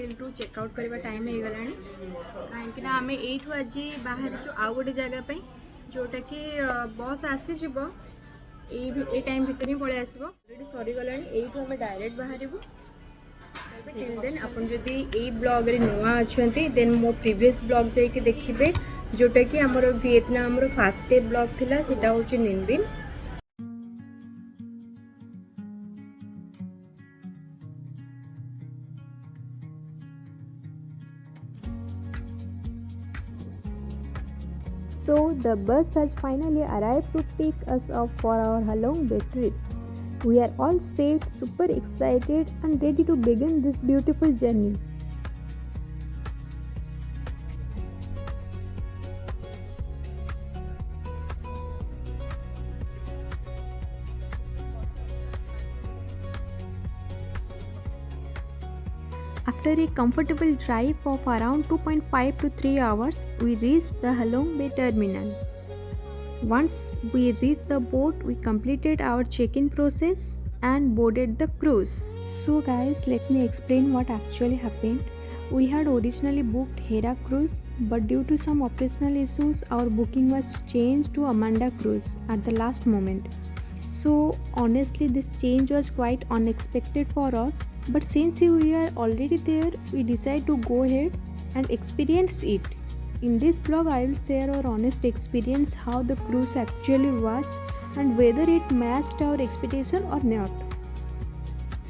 Hotel to checkout करवा time हो गला कहीं आम यू आज बाहर आउ गोटे जगह जोटा कि बस आसीज ये टाइम भितर ही पलि आसो ऑलरेडी सरीगला यू आम डायरेक्ट बाहर देन आपन जदि यही ब्लॉग रे नुआ अच्छा देन मो प्रीवियस ब्लॉग जाइए देखिए जोटा कि आमर वियतनाम फास्ट डे ब्लॉग थिला सेटा होची निनबिन। So the bus has finally arrived to pick us up for our Halong Bay trip. We are all set, super excited and ready to begin this beautiful journey. After a comfortable drive of around 2.5 to 3 hours, we reached the Halong Bay terminal. Once we reached the boat, we completed our check-in process and boarded the cruise. So guys, let me explain what actually happened. We had originally booked Hera Cruise, but due to some operational issues, our booking was changed to Amanda Cruise at the last moment. So honestly, this change was quite unexpected for us, but since we are already there, we decided to go ahead and experience it. In this vlog, I will share our honest experience how the cruise actually was and whether it matched our expectation or not.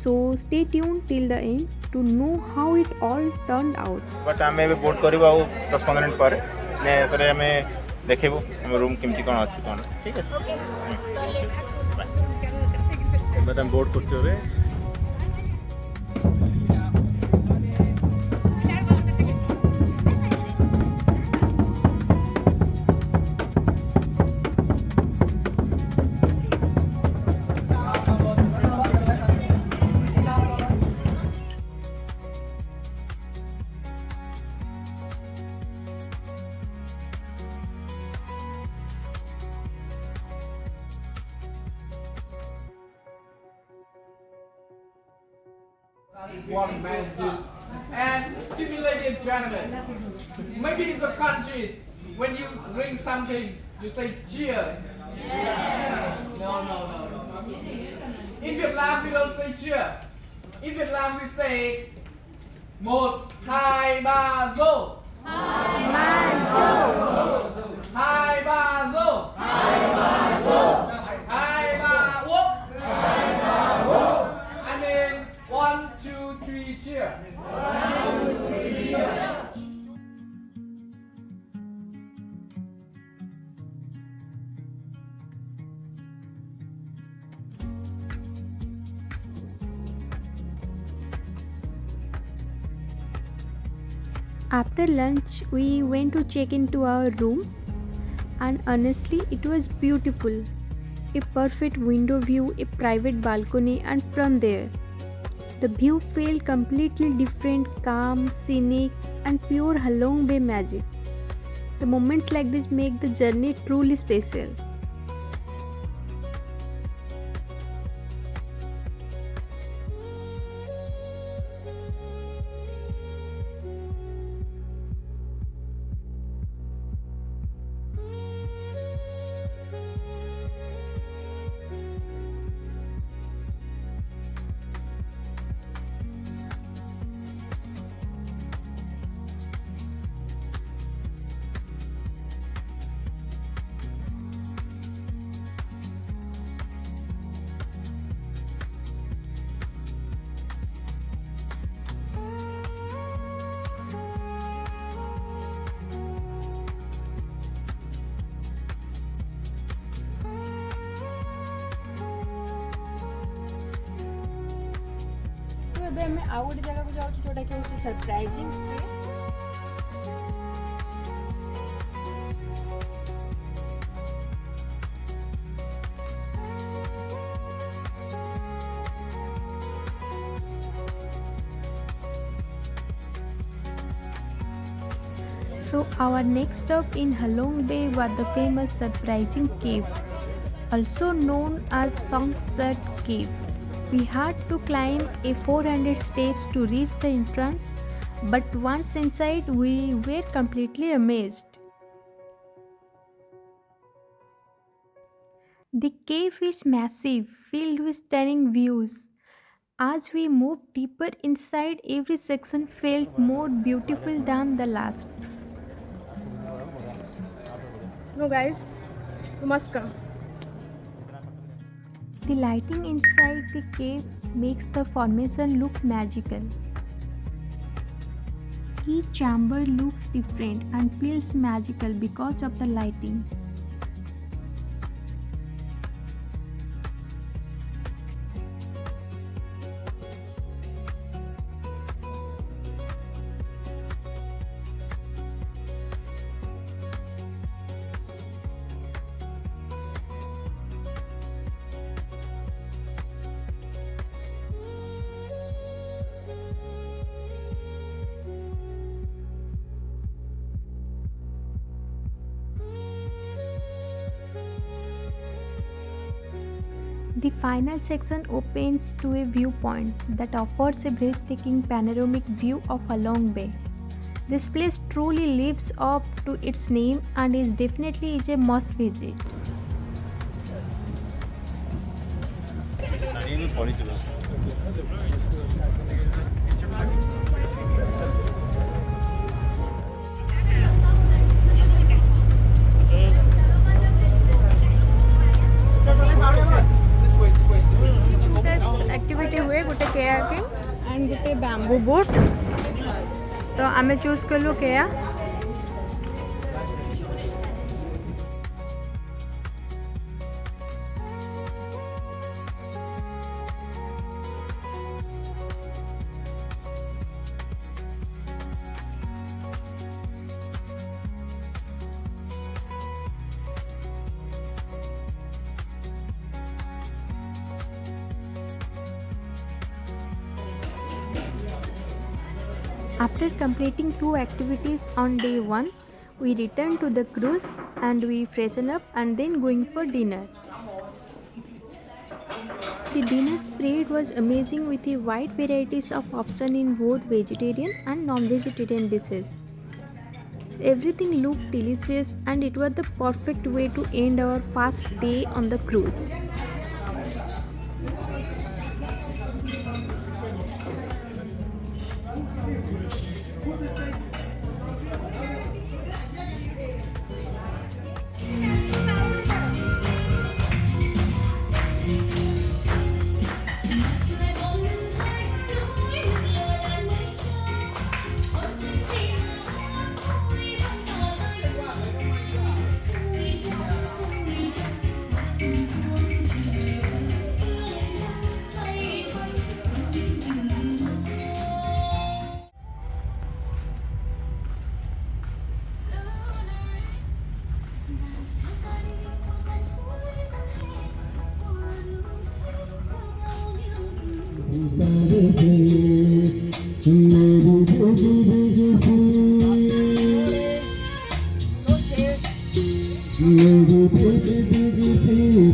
So stay tuned till the end to know how it all turned out. But आमे भी boat करिबो आउ 10-15 minute पर ने पर आमे देखिबो हम room केमती कोन अछि कोन ठीक है ओके बाय हम बोट करते होबे One man juice and stimulated adrenaline. Maybe in some countries, when you drink something, you say cheers. No. In Vietnam, we don't say cheer. In Vietnam, we say một, hai, ba, zo. Hai, ba, zo. Hai, ba, whoop. I mean, 1, 2, 3, cheer. After lunch, we went to check into our room, and honestly, it was beautiful. A perfect window view, a private balcony, and from there, the view felt completely different, calm, scenic, and pure Halong Bay magic. The moments like this make the journey truly special. ଏବେ ଆମେ ଆଉ ଗୋଟେ ଜାଗାକୁ ଯାଉଛୁ ଯୋଉଟା କି ହେଉଛି ସରପ୍ରାଇଜିଂ। So our next stop in Halong Bay was the famous surprising cave, also known as Sunset Cave. We had to climb a 400 steps to reach the entrance, But once inside, we were completely amazed. The cave is massive, filled with stunning views. As we moved deeper inside, every section felt more beautiful than the last. No, guys, you must come. The lighting inside the cave makes the formation look magical. Each chamber looks different and feels magical because of the lighting. The final section opens to a viewpoint that offers a breathtaking panoramic view of Halong Bay. This place truly lives up to its name and is definitely a must visit. Activity हुए गोटे kayaking and गोटे bamboo boat तो आमे choose कलु केया After completing two activities on day 1, we return to the cruise and we freshen up and then going for dinner. The dinner spread was amazing with a wide varieties of options in both vegetarian and non-vegetarian dishes. Everything looked delicious and it was the perfect way to end our first day on the cruise.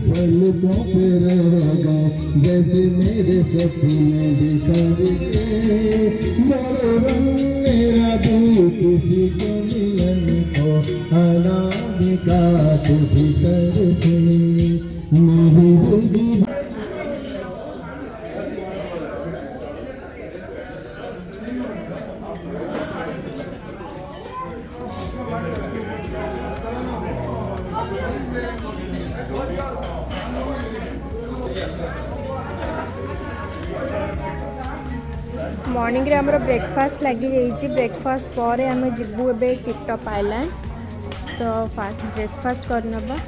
पलकों पे रहेगा जैसे मेरे सपने दिखावे मेरा दिल किसी को मिलन को अनामिका तुझी तरफे मेरी दिल मॉर्निंग रे हमरो ब्रेकफास्ट लगी जाइए ब्रेकफास्ट पर आम जीवु ए टिपटॉप आइलैंड तो फास्ट ब्रेकफास्ट कर नबा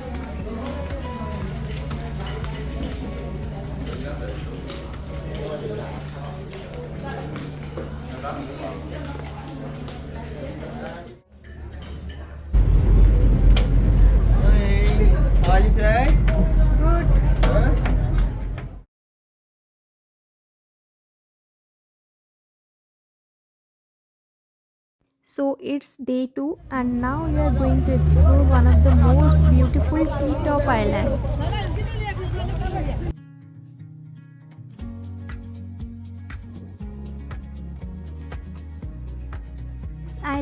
So it's day 2 and now we are going to explore one of the most beautiful T-top island.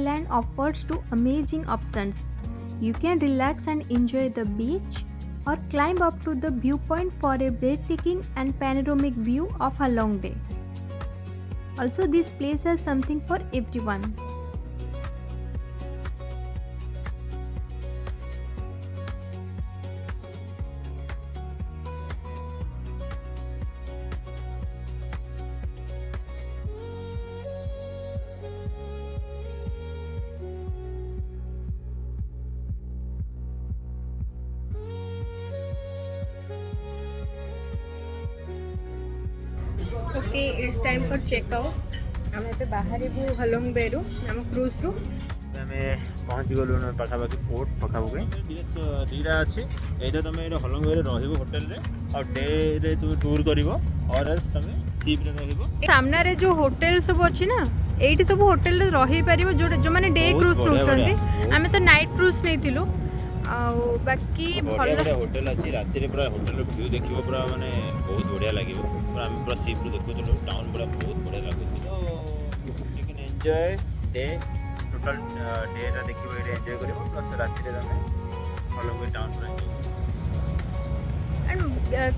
Thailand offers two amazing options. You can relax and enjoy the beach or climb up to the viewpoint for a breathtaking and panoramic view of Halong Bay. Also, this place has something for everyone. Okay it's time for checkout आम ए बाहर हलोंग बे रु आम cruise रु ଆମେ ପହଞ୍ଚି ଗଲୁଣି ପାଖାପାଖି port ପାଖାପାଖି ଦୁଇଟା ଅଛି ଏଇଟା ତୁମେ ଏଇଟା ହଲଙ୍ଗରେ ରହିବ ହୋଟେଲରେ ଆଉ ଡେରେ ତୁମେ ଟୁର୍ କରିବ ଅର୍ ଏଲ୍ସ ତୁମେ ସିପ୍ରେ ରହିବ सामने जो होटेल सब अच्छी ना एठी सब होटेल रही पारिबो जो माने डे बहुत क्रूज बढ़िया, रोचंती बढ़िया। आमे तो नाइट क्रूज नेथिलु आ बाकी ବଢ଼ିଆ भल ବଢ଼ିଆ ହୋଟେଲ ଅଛି ରାତିରେ ପୁରା ହୋଟେଲର ଭ୍ୟୁ ଦେଖିବ ପୁରା ମାନେ ବହୁତ ବଢ଼ିଆ ଲାଗିବ ପୁରା ଆମେ ପୁରା ସିପ୍ରୁ ଦେଖୁଥିଲୁ ଟାଉନ୍ ପୁରା ବହୁତ ବଢ଼ିଆ ଲାଗୁଛି ତ you can enjoy the total data ଦେଖିବ ଏଇଠି ଏନ୍ଜୟ କରିବ ପ୍ଲସ୍ ରାତିରେ ତୁମେ ହଲଙ୍ଗେ ଟାଉନ୍ ପୁରା ଏନ୍ଜୟ କରିବ एंड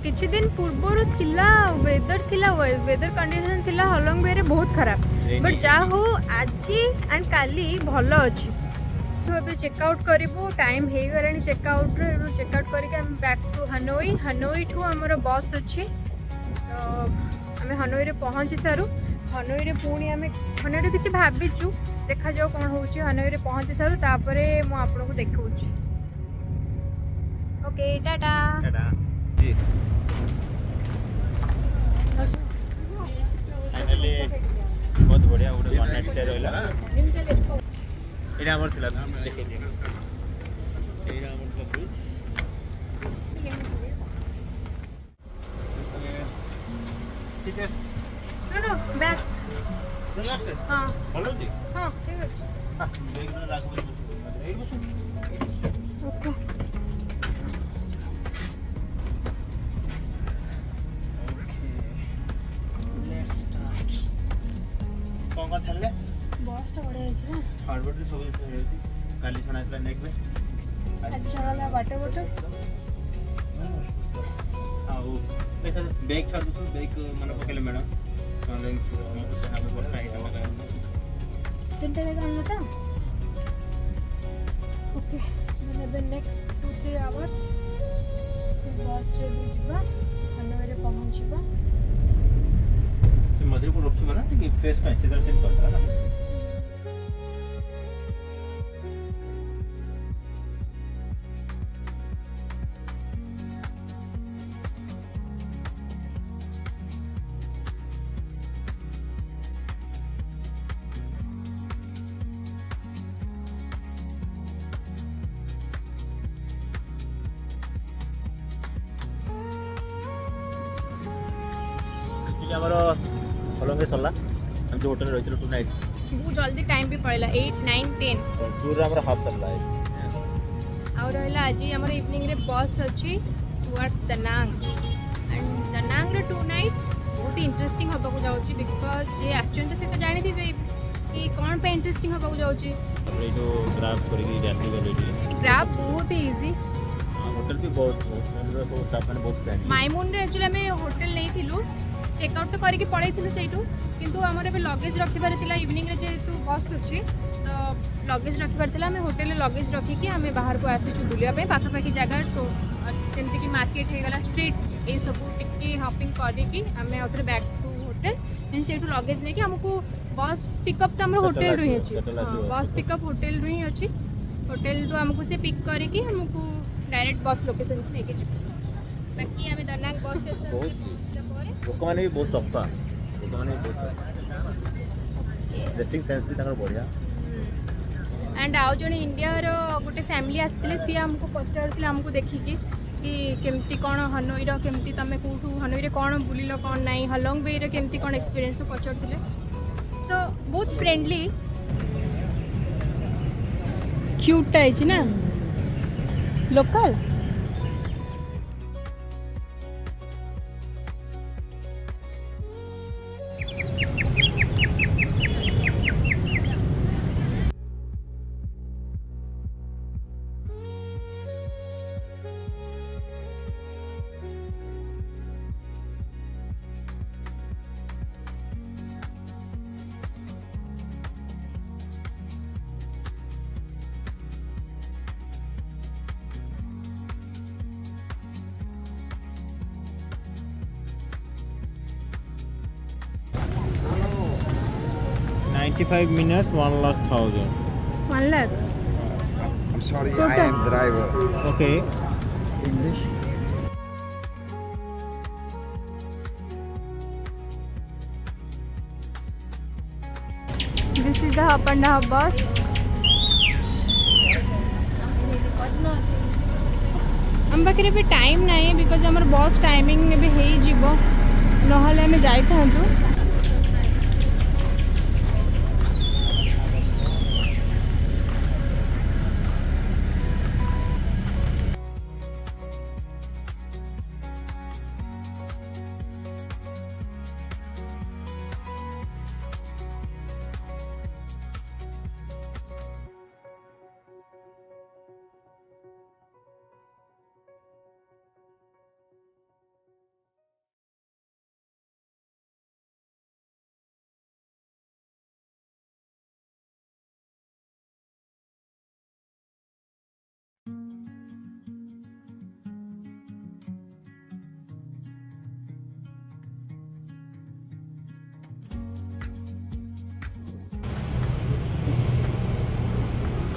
किछि दिन पूर्वर थिला वेदर कंडीशन थिला हलोंग बे रे बहुत खराब Rainy. बट जा हो आज एंड काली भल अच्छी तो अबे चेकआउट करिबो टाइम हे गरानी चेकआउट करके हम बैक टू हनोई ठू हमर बस अच्छी तो आम हनोई रे पहुँची सारू हनोई रे पुणी आम हनोई रे किछि भाबिचु देखा जाओ कौन होची हनोई रे पहुँची सारू तापरे मु आपनको देखाउची ओके टाटा टाटा फाइनाली बहुत बढ़िया गोटे वन नाइट स्टे रहा यहाँ आमर थिला देखे दिए यहाँ आमर था cruise seater no back relax हाँ हेलो जी हाँ ठीक है हां बैग में रख बस एई बस ओके लेट्स स्टार्ट कौन छल्ले बस टा बढ़िया है ना हार्डवर्ड सब हेती काली छना इतला नेक में आज चला वाटर वाटर ଆଉ ଦେଖ ବ୍ୟାଗ୍ ଛାଡ଼ୁଛୁ ବ୍ୟାଗ୍ ମାନେ ପକେଇଲେ ମ୍ୟାଡ଼ାମ୍ ନହେଲେ ଆମେ ବର୍ଷା ହେଇଥାନ୍ତା କାରଣ ତିନଟା ଜାଗା ଆଣିଲ ତ ଓକେ ମାନେ ଏବେ ନେକ୍ସଟ 2-3 ଆୱାର୍ସ ବସ୍ରେ ଯିବା ହନୋଇରେ ପହଞ୍ଚିବା ସେ ମଝିରେ କୋଉ ରଖିବ ନା ଟିକେ ଫ୍ରେଶ୍ ପାଇଁ ସେଟା ସେମିତି କରିଦେବା ନା ଆମର ହଲଙ୍ଗେ ସରିଲା ଆମେ ଯେଉଁ ହୋଟେଲରେ ରହିଥିଲୁ 2 ନାଇଟ୍ସ ବହୁତ ଜଲ୍ଦି ଟାଇମ୍ ବି ପଳେଇଲା 8, 9, 10 ଟୁର୍ରେ ଆମର ହାଫ୍ ସରିଲା ଆଉ ରହିଲା ଆଜି ଆମର ଇଭିନିଂରେ ବସ୍ ଅଛି ଟୁୱାର୍ଡସ୍ ଦନାଙ୍ଗ ଆଣ୍ଡ ଦନାଙ୍ଗରେ 2 ନାଇଟ୍ ବହୁତ ଇଣ୍ଟରେଷ୍ଟିଂ ହେବାକୁ ଯାଉଛି ବିକଜ୍ ଯିଏ ଆସିଛନ୍ତି ସେ ତ ଜାଣିଥିବେ କି କ'ଣ ପାଇଁ ଇଣ୍ଟରେଷ୍ଟିଂ ହେବାକୁ ଯାଉଛି ତାପରେ ଏଇ ଯେଉଁ ଗ୍ରାଫ୍ କରିକି ଆସିଗଲୁ ଏଠି ଗ୍ରାଫ୍ ବହୁତ ଇଜି ହୋଟେଲ ବି ବହୁତ ହୋଟେଲର ସବୁ ଷ୍ଟାଫ୍ ମାନେ ବହୁତ ଫ୍ରେଣ୍ଡଲି ମାଇମୁନରେ ଆକ୍ଚୁଆଲି ଆମେ ହୋଟେଲ ନେଇଥିଲୁ ଚେକ୍ଆଉଟ୍ ତ କରିକି ପଳେଇଥିଲୁ ସେଇଠୁ କିନ୍ତୁ ଆମର ଏବେ ଲଗେଜ୍ ରଖିବାର ଥିଲା ଇଭିନିଂରେ ଯେହେତୁ ବସ୍ ଅଛି ତ ଲଗେଜ୍ ରଖିବାର ଥିଲା ଆମେ ହୋଟେଲରେ ଲଗେଜ୍ ରଖିକି ଆମେ ବାହାରକୁ ଆସିଛୁ ବୁଲିବା ପାଇଁ ପାଖାପାଖି ଜାଗା ଯେମିତିକି ମାର୍କେଟ୍ ହେଇଗଲା ଷ୍ଟ୍ରିଟ୍ ଏଇସବୁ ଟିକେ ହପିଂ କରିକି ଆମେ ଆଉଥରେ ବ୍ୟାକ୍ ଟୁ ହୋଟେଲ ଦେନ୍ ସେଇଠୁ ଲଗେଜ୍ ନେଇକି ଆମକୁ ବସ୍ ପିକଅପ୍ ତ ଆମର ହୋଟେଲରୁ ହିଁ ଅଛି ବସ୍ ପିକଅପ୍ ହୋଟେଲରୁ ହିଁ ଅଛି ହୋଟେଲରୁ ଆମକୁ ସେ ପିକ୍ କରିକି ଆମକୁ डायरेक्ट बस लोकेशन को लेके ଯିବୁ ବାକି ଆମେ ଦନାଙ୍ଗ ବସ୍ ଷ୍ଟେସନ ବହୁତ ଲୋକମାନେ ବି ବହୁତ ସଫା ଲୋକମାନେ ବି ବହୁତ ସଫା ଡ୍ରେସିଂ ସେନ୍ସ ବି ତାଙ୍କର ବଢ଼ିଆ एंड आउ जड़े इंडियार गोटे फैमिली आसते सी आमको पचार आमको देखिकी कि केमती कौन हनोईर केमती तुम कौटू हनोई कौन बुलिल कौन ना हलोंग बे केमती कौन एक्सपीरियंस पचार तो बहुत फ्रेंडली क्यूटा है ना local 25 minutes 1,00,000. 1 lakh. I'm sorry, I Total. am driver. Okay. English? This is the up and half bus. ଆମ ପାଖରେ ଏବେ ଟାଇମ୍ ନାହିଁ ବିକଜ ଆମର ବସ୍ ଟାଇମିଂ ଏବେ ହେଇଯିବ ନହେଲେ ଆମେ ଯାଇଥାନ୍ତୁ।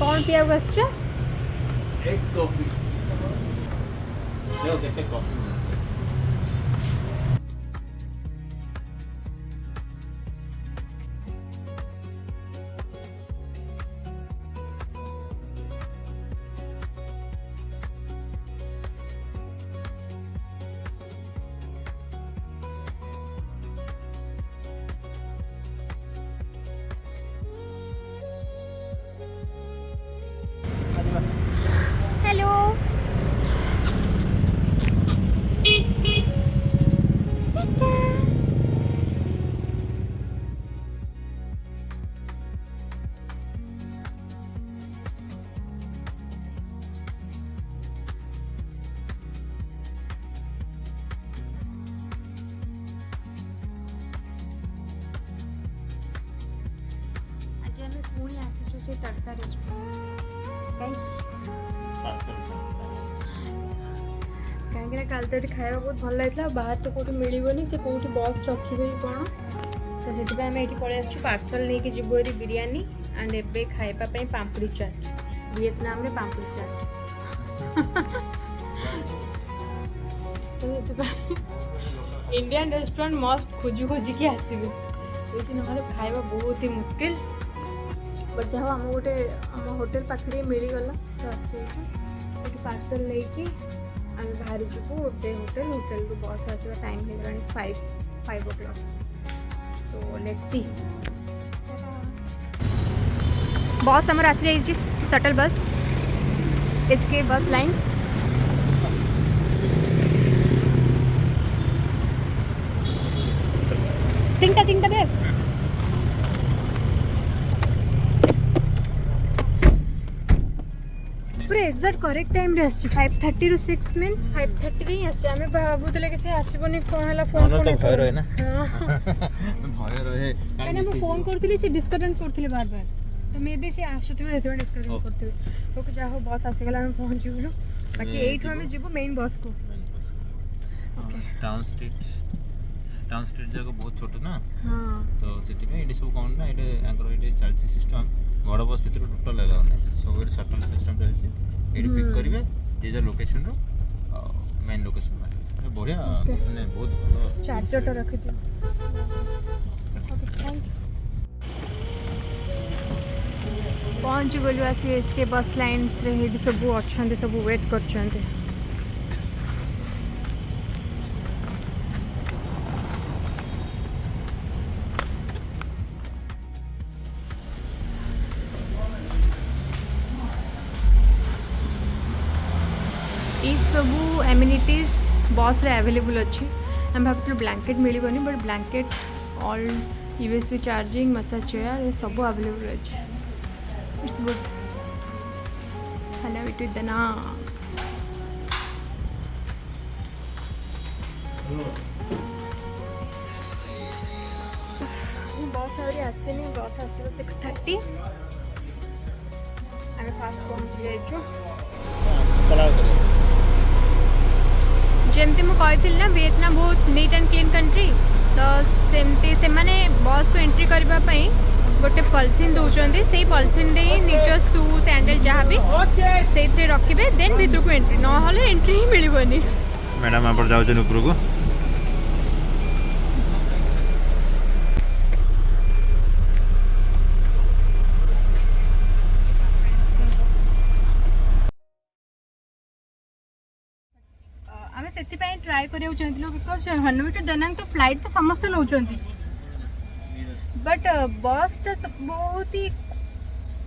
कौन पिया बस Egg coffee. Yo, get a coffee. Hello आज आम पुणी आसीचु से तड़का रेस्टोरेंट कहीं काल तो खाया बहुत भल लगा बाहर तो कौटी मिलनी से कौटी बस रखिए कौन तो से आम ये पलि पार्सल नहीं कि जीवो ये बिरयानी एंड एबे खाइबापी पाम्पुड़ी चाट विएतनाम में पाम्पुड़ी चाट तो इंडियन रेस्टोरेंट मस्त खोजी खोजिकी आसबे ये ना खाଇବା बहुत ही मुस्किल बट जहाँ आम गोटे आम होटेल पाखे मिलगला तो आसी पार्सल लेकिन आम बाहर जीवु ए होटेल को बस आसवा टाइम हो गला 5 o'clock सो लेट्स सी बस आमर आसी जाइए शटल बस एसके बस लाइन्स तीनटा दे पूरा एक्जाक्ट करेक्ट टाइम रे आछि 5:30 ରୁ 6 मींस 5:30 रे आछि आमे भाबुतले कि से आसीबोनी कोन हला फोन तो भय रहे ना भय रहे काने मैं फोन करथिली से डिस्कनेक्ट करथिले बार बार तो मे बी से आसुथिबे हेतु डिस्कनेक्ट करथिबे ओके जाहो बस आसी गेला हम पहुंच गेलु बाकी एठो हमें जीवो मेन बस को ओके टाउन स्ट्रीट जाको बहुत छोट ना हां तो सेति में एडी सब कोन ना एडे एंकर एडी चलछि सिस्टम बड़ बस भीतर टोटल अलाउ नै सब एडी शटल सिस्टम चलछि एडी पिक करिवे ये जो लोकेशन रो मेन लोकेशन में बढ़िया माने बहुत भलो चार्जर तो रखि दियो ओके थैंक यू पहुंच गलु आसी इसके बस लाइन्स रे हेडी सब अच्छे सब वेट करछन्ते ये सबू एम्यूनिटीज बस रे अवेलेबल अच्छी हम भावुँ ब्लैंकेट मिलबनी but blanket all USB charging massage chair ये सब अवेलेबल अच्छे इट्स गुड हना बिटू देना बस आगे आसेनी बस आसो 6:30 आम फास्ट पहुँची जाइछु जमती मुझे ना विएतनाम बहुत नीट एंड क्लीन कंट्री तो सेमती से माने बस को एंट्री करने गोटे पॉलिथिन दौरान से पॉलिथिन ही निज शू सैंडल जहाँ भी से रखिए देन भितर को एंट्री ना एंट्री ही मिलनी। मैडम आप जाऊँ ऊपर को आम से ट्राए करा चाहूँ बिकज हनुमी टू दानांग तो फ्लाइट तो समस्त नौ बट बस टा बहुत ही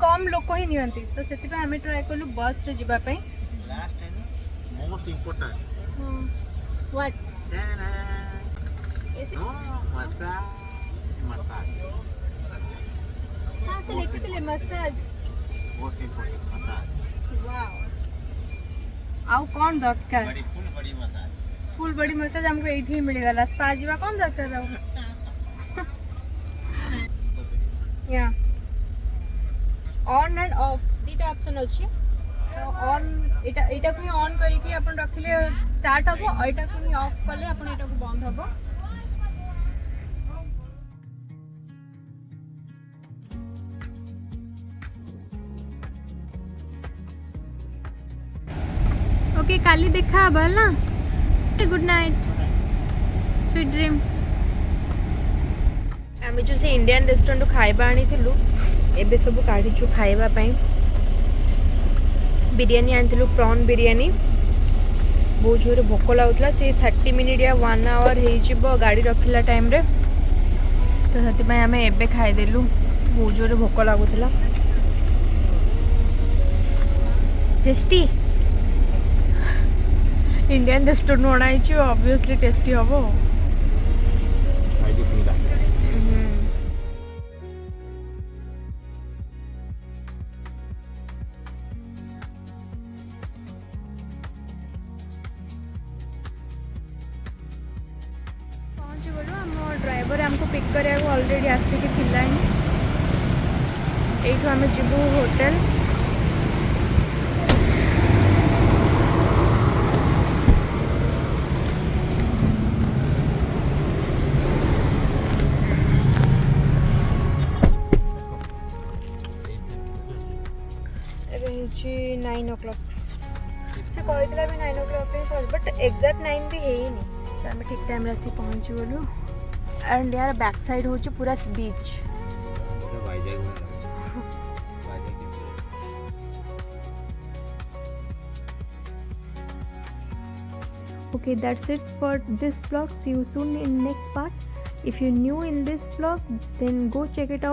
कम लोक ही नियंती तो से आम ट्राए कलु बस रे जीवाई। Last and most important what massage हाँ से लिखी massage most important massage wow आउ कौन दरकार full body massage full body massage हमको ये मिलगला स्पा जीवा कौन दरकार रहो या ऑन एंड ऑफ दीटा ऑप्शन अच्छी तो ऑन एटा को ऑन करके अपन रखिले स्टार्ट हबो और एटा को ऑफ कले अपन एटा को बंद हबो। ओके काली देखा बल ना गुड नाइट स्वीट ड्रीम। आम जो से इंडियन रेस्टोरेंट खाइबा आनी एबे सब काढ़ीचु खाइबा पाई बिरयानी आनी प्रॉन बिरयानी बहुत जोर भोक लगुला से 30 मिनिट या 1 आवर हो गाड़ी रखिला टाइम रे तो से आम एबे खाईदेलु बहुत जोर भोक लगुला टेस्टी इंडियन रेस्टोरेंट बनाई ऑब्वियसली टेस्टी हम। पहुँची गलु आम ड्राइवर आमको पिक करा ऑलरेडी आसिक यू आम जीवु होटल रही 9 o'clock से कहला भी 9 o'clock बट एक्जाक्ट 9 भी है ही नहीं तो आम ठीक टाइम आसी पहुँची गलु एंड यार बैक साइड हो पूरा बीच Okay, that's it for this vlog. See you soon in next part. If you're new in this vlog, then go check it out